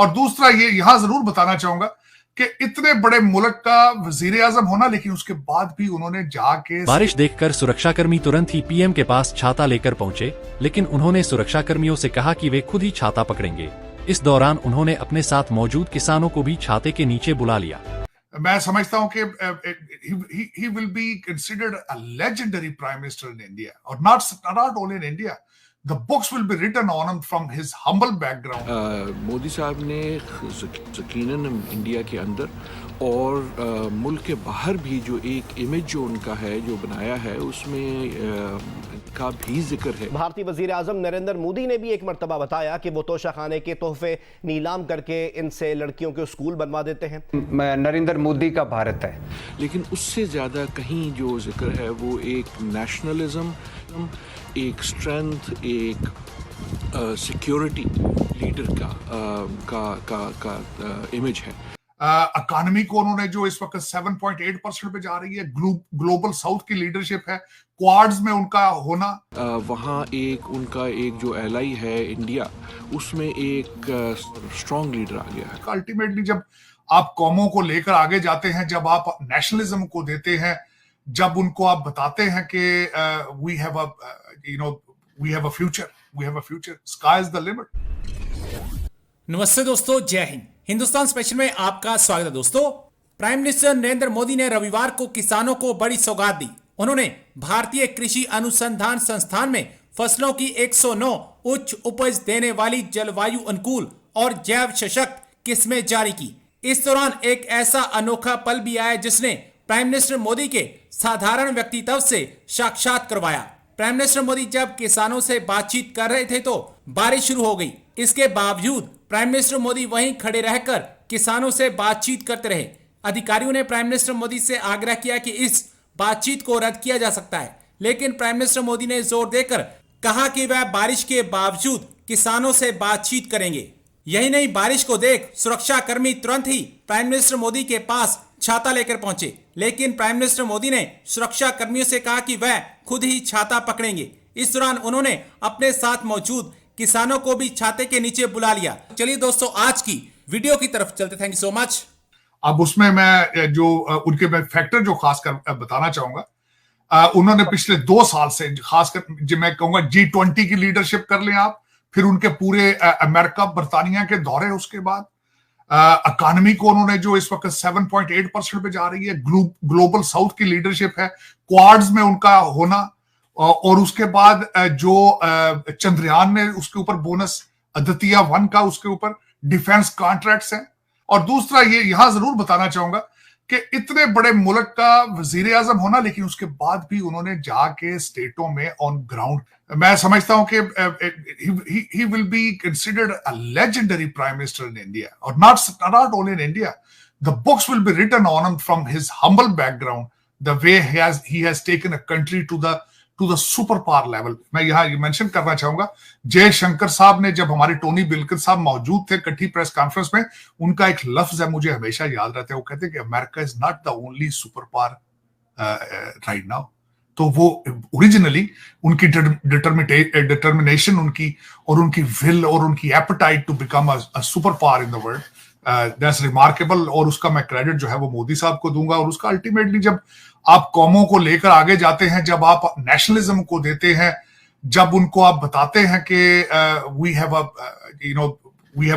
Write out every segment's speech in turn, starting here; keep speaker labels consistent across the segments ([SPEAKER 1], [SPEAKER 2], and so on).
[SPEAKER 1] और दूसरा ये यहां जरूर बताना चाहूंगा कि इतने बड़े मुल्क का वजीर आजम होना, लेकिन उसके बाद भी उन्होंने जाके
[SPEAKER 2] बारिश देखकर सुरक्षाकर्मी तुरंत ही पीएम के पास छाता लेकर पहुंचे, लेकिन उन्होंने सुरक्षाकर्मियों से कहा कि वे खुद ही छाता पकड़ेंगे। इस दौरान उन्होंने अपने साथ मौजूद किसानों को भी छाते के नीचे बुला लिया।
[SPEAKER 1] मैं समझता हूं कि he will be considered a legendary prime minister in India, or not only in India. The books will be written on him from his humble background.
[SPEAKER 3] Modi साहब ने यकीनन इंडिया के अंदर और मुल्क के बाहर भी जो एक इमेज जो उनका है, जो बनाया है, उसमें का भी जिक्र है।
[SPEAKER 4] भारतीय वजीर आजम नरेंद्र मोदी ने भी एक मर्तबा बताया कि वो तोशा खाने के तोहफे नीलाम करके इनसे लड़कियों के स्कूल बनवा देते हैं।
[SPEAKER 5] नरेंद्र मोदी का भारत है,
[SPEAKER 3] लेकिन उससे ज्यादा कहीं जो जिक्र है वो एक नेशनलिज्म, एक स्ट्रेंथ, एक सिक्योरिटी लीडर का इमेज है।
[SPEAKER 1] इकॉनमी को उन्होंने जो इस वक्त 7.8% पे जा रही है, ग्लोबल साउथ की लीडरशिप है, क्वाड्स में उनका होना,
[SPEAKER 3] वहाँ एक उनका एक जो एलाई है इंडिया, उसमें एक स्ट्रॉन्ग लीडर आ गया है।
[SPEAKER 1] अल्टीमेटली जब आप कौमों को लेकर आगे जाते हैं, जब आप नेशनलिज्म को देते हैं, जब उनको आप बताते हैं कि we have a future, sky is the limit.
[SPEAKER 6] नमस्ते दोस्तों, जय हिंद। हिंदुस्तान स्पेशल में आपका स्वागत है। दोस्तों, प्राइम मिनिस्टर नरेंद्र मोदी ने रविवार को किसानों को बड़ी सौगात दी। उन्होंने भारतीय कृषि अनुसंधान संस्थान में फसलों की 109 उच्च उपज देने वाली जलवायु अनुकूल और जैव सशक्त किस्में जारी की। इस दौरान एक ऐसा अनोखा पल भी आया जिसने प्राइम मिनिस्टर मोदी के साधारण व्यक्तित्व से साक्षात करवाया। प्राइम मिनिस्टर मोदी जब किसानों से बातचीत कर रहे थे तो बारिश शुरू हो गई। इसके बावजूद प्राइम मिनिस्टर मोदी वहीं खड़े रहकर किसानों से बातचीत करते रहे। अधिकारियों ने प्राइम मिनिस्टर मोदी से आग्रह किया कि इस बातचीत को रद्द किया जा सकता है, लेकिन प्राइम मिनिस्टर मोदी ने जोर देकर कहा कि वह बारिश के बावजूद किसानों से बातचीत करेंगे। यही नहीं, बारिश को देख सुरक्षा कर्मी तुरंत ही प्राइम मिनिस्टर मोदी के पास छाता लेकर पहुंचे, लेकिन प्राइम मिनिस्टर मोदी ने सुरक्षा कर्मियों से कहा कि वह खुद ही छाता पकड़ेंगे। इस दौरान उन्होंने अपने साथ मौजूद किसानों को भी छाते के नीचे बुला लिया। चलिए दोस्तों, आज की वीडियो की तरफ चलते। Thank you so much.
[SPEAKER 1] अब उसमें मैं जो उनके मैं फैक्टर जो खासकर बताना चाहूंगा, उन्होंने पिछले 2 साल से खासकर जो मैं कहूंगा G20 की लीडरशिप कर लें आप, फिर उनके पूरे अमेरिका बर्तानिया के दौरे, उसके बाद इकॉनमी को उन्होंने जो इस वक्त 7.8% पे जा रही है, ग्लोबल साउथ की लीडरशिप है, क्वाड्स में उनका होना, और उसके बाद जो चंद्रयान ने उसके ऊपर बोनस, अदित्य 1 का उसके ऊपर डिफेंस कॉन्ट्रैक्ट्स हैं। और दूसरा ये यहां जरूर बताना चाहूंगा कि इतने बड़े मुल्क का वजीर आजम होना, लेकिन उसके बाद भी उन्होंने जाके स्टेटों में ऑन ग्राउंड, मैं समझता हूं कि he will be considered a legendary prime minister in India, or not only in India. The books will be written on him from his humble background, the way he has taken a country to the super power level. मैं यहां mention करना चाहूंगा, जयशंकर साहब ने, जब हमारे Tony बिल्किन साहब मौजूद थे इकट्ठी प्रेस कॉन्फ्रेंस में, उनका एक लफ्ज है मुझे हमेशा याद रहता है। वो कहते हैं कि America is not the only super power right now. तो वो ओरिजिनली उनकी डिटर्मिनेशन, उनकी विल और उनकी appetite to become a super power in the world, that's remarkable. और उसका मैं क्रेडिट जो है वो मोदी साहब को दूंगा। और उसका अल्टीमेटली जब आप कौमों को लेकर आगे जाते हैं, जब आप नेशनलिज्म को देते हैं, जब उनको आप बताते हैं कि we have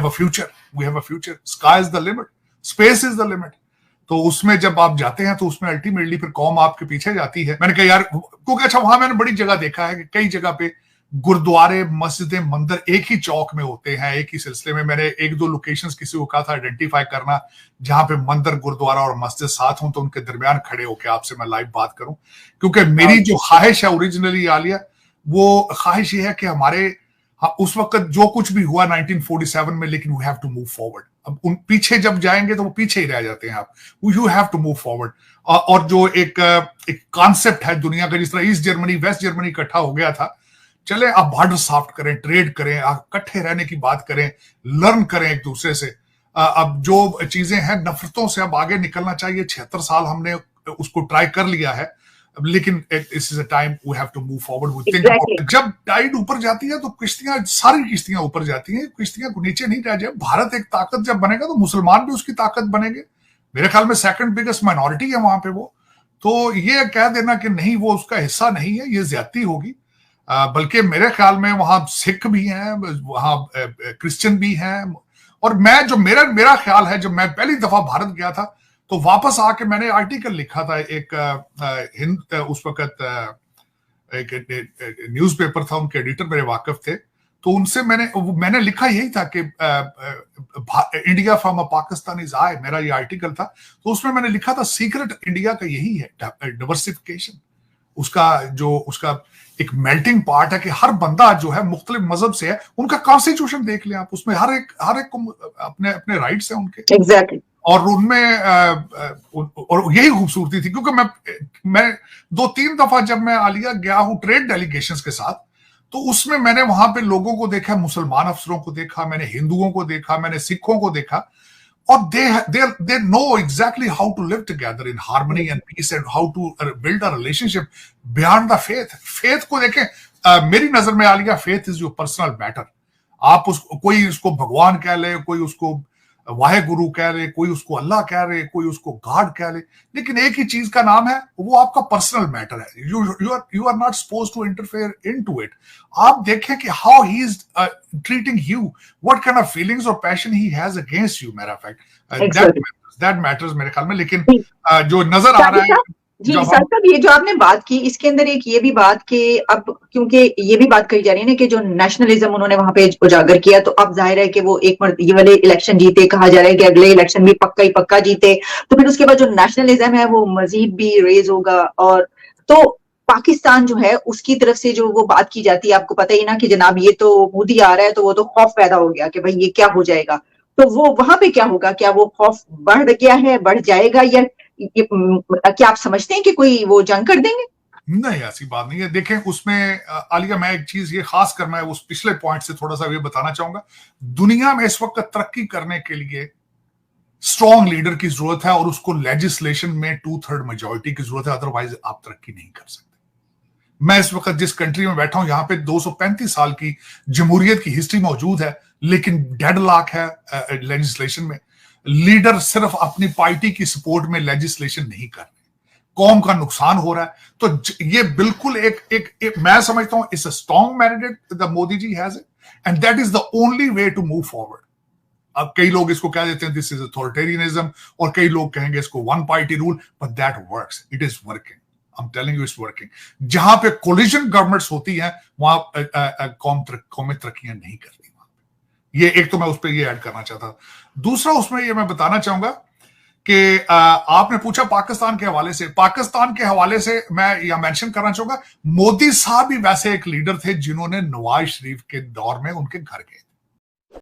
[SPEAKER 1] a future, sky is the limit, space is the limit, तो उसमें जब आप जाते हैं तो उसमें अल्टीमेटली फिर कौम आपके पीछे जाती है। मैंने कहा यार, क्योंकि अच्छा वहां मैंने बड़ी जगह देखा है कि कई जगह पे गुरुद्वारे, मस्जिदें, मंदिर एक ही चौक में होते हैं, एक ही सिलसिले में। मैंने 1-2 लोकेशंस किसी को कहा था आइडेंटिफाई करना जहां पे मंदिर, गुरुद्वारा और मस्जिद साथ हों, तो उनके दरमियान खड़े होकर आपसे मैं लाइव बात करूं। क्योंकि मेरी जो ख्वाहिश है ओरिजिनली आलिया, वो ख्वाहिश ये है कि हमारे उस वक्त जो कुछ भी हुआ 1947 में, लेकिन we have to move forward. अब उन पीछे जब जाएंगे तो वो पीछे ही रह जाते हैं आप। You have to move forward. और जो एक कॉन्सेप्ट है दुनिया का, जिस तरह ईस्ट जर्मनी वेस्ट जर्मनी इकट्ठा हो गया था, चले आप बॉर्डर सॉफ्ट करें, ट्रेड करें, आप इकट्ठे रहने की बात करें, लर्न करें एक दूसरे से। अब जो चीजें हैं, नफरतों से अब आगे निकलना चाहिए। 76 साल हमने उसको ट्राई कर लिया है। लेकिन this is a time we have to move forward with think. जब टाइड ऊपर जाती है तो किश्तियां, सारी किश्तियां ऊपर जाती हैं, किश्तियां को नीचे नहीं रह जाए। भारत एक ताकत जब बनेगा तो मुसलमान भी उसकी ताकत बनेंगे। मेरे ख्याल में सेकंड बिगेस्ट माइनॉरिटी है वहां पे वो। तो ये कह देना कि नहीं वो उसका हिस्सा नहीं है, ये ज्यादती होगी। बल्कि मेरे ख्याल में वहां सिख भी हैं, वहां क्रिश्चियन भी हैं। और मैं जो मेरा ख्याल है, जब मैं पहली दफा भारत गया था तो वापस आके मैंने आर्टिकल लिखा था एक उस वक्त एक न्यूज़पेपर था, उनके एडिटर मेरे वाकिफ थे। तो उनसे मैंने लिखा यही था कि India from a Pakistan is I, मेरा ये आर्टिकल था। तो उसमें मैंने लिखा था सीक्रेट इंडिया का यही है, डाइवर्सिफिकेशन। उसका एक मेल्टिंग पार्ट है कि हर बंदा जो है मुख्तलिफ मजहब से है। उनका कॉन्स्टिट्यूशन देख लें आप, उसमें हर एक को अपने अपने राइट्स हैं उनके।
[SPEAKER 7] एग्जैक्टली।
[SPEAKER 1] और उनमें और यही खूबसूरती थी, क्योंकि मैं 2-3 दफा जब मैं आलिया गया हूं ट्रेड डेलीगेशंस के साथ, तो उसमें मैंने वहां पे लोगों को देखा, मुसलमान अफसरों को देखा, मैंने हिंदुओं को देखा, मैंने सिखों को देखा। और they know exactly how to live together in harmony and peace and how to build a relationship beyond the faith. Faith को देखें, मेरी नजर में Alia faith is your personal matter. आप कोई उसको भगवान कह ले, कोई उसको वाहे गुरु कह ले, कोई उसको अल्लाह कह ले, कोई उसको गॉड कह ले, लेकिन एक ही चीज का नाम है, वो आपका पर्सनल मैटर है। You are not suppose to interfere into it. आप देखें कि how he is treating you, what kind of feelings और passion he has against you. Matter of fact that matters मेरे ख्याल में। लेकिन जो नजर आ रहा है
[SPEAKER 7] जी सर साहब, ये जो आपने बात की, इसके अंदर एक ये भी बात कि अब क्योंकि ये भी बात कही जा रही है ना कि जो नेशनलिज्म उन्होंने वहां पे उजागर किया, तो अब जाहिर है कि वो ये वाले इलेक्शन जीते, कहा जा रहा है कि अगले इलेक्शन भी पक्का ही पक्का जीते, तो फिर उसके बाद जो नेशनलिज्म है वो मजीद भी रेज होगा। और तो पाकिस्तान जो है उसकी तरफ से जो वो बात की जाती है, आपको पता ही ना कि जनाब ये तो मोदी आ रहा है, तो वो तो खौफ पैदा हो गया कि भाई ये क्या हो जाएगा। तो वो वहां पे क्या होगा, क्या वो खौफ बढ़ गया है, बढ़ जाएगा, या क्या आप समझते हैं कि कोई वो जंग कर देंगे?
[SPEAKER 1] नहीं, ऐसी बात नहीं है। देखें उसमें आलिया, मैं एक चीज ये खास कर मैं उस पिछले पॉइंट से थोड़ा सा ये बताना चाहूंगा। दुनिया में इस वक्त तरक्की करने के लिए स्ट्रॉन्ग लीडर की जरूरत है और उसको लेजिस्लेशन में 2/3 मेजॉरिटी की जरूरत है, अदरवाइज आप तरक्की नहीं कर सकते। मैं इस वक्त जिस कंट्री में बैठा हूं, यहां पे 235 साल की जमहूरियत की हिस्ट्री मौजूद है, लेकिन डेडलॉक है लेजिस्लेशन में। लीडर सिर्फ अपनी पार्टी की सपोर्ट में लेजिस्लेशन नहीं कर रहे, कौम का नुकसान हो रहा है। तो ये बिल्कुल एक मैं समझता हूं it's a strong mandate the Modi ji has it, and that is the only way to move forward. अब कई लोग इसको कह देते हैं दिस इज अथॉरिटेरियनिज्म, और कई लोग कहेंगे इसको one party rule, but that works, it is working. I am telling you it's working. जहां पे कोलिजन गवर्नमेंट्स होती हैं वहां कौमें तरक्कियां नहीं करती। ये एक तो मैं उस पर ये ऐड करना चाहता था। दूसरा उसमें ये मैं बताना चाहूंगा कि आपने पूछा पाकिस्तान के हवाले से। पाकिस्तान के हवाले से मैं यह मेंशन करना चाहूंगा, मोदी साहब भी वैसे एक लीडर थे जिन्होंने नवाज शरीफ के दौर में उनके घर गए थे।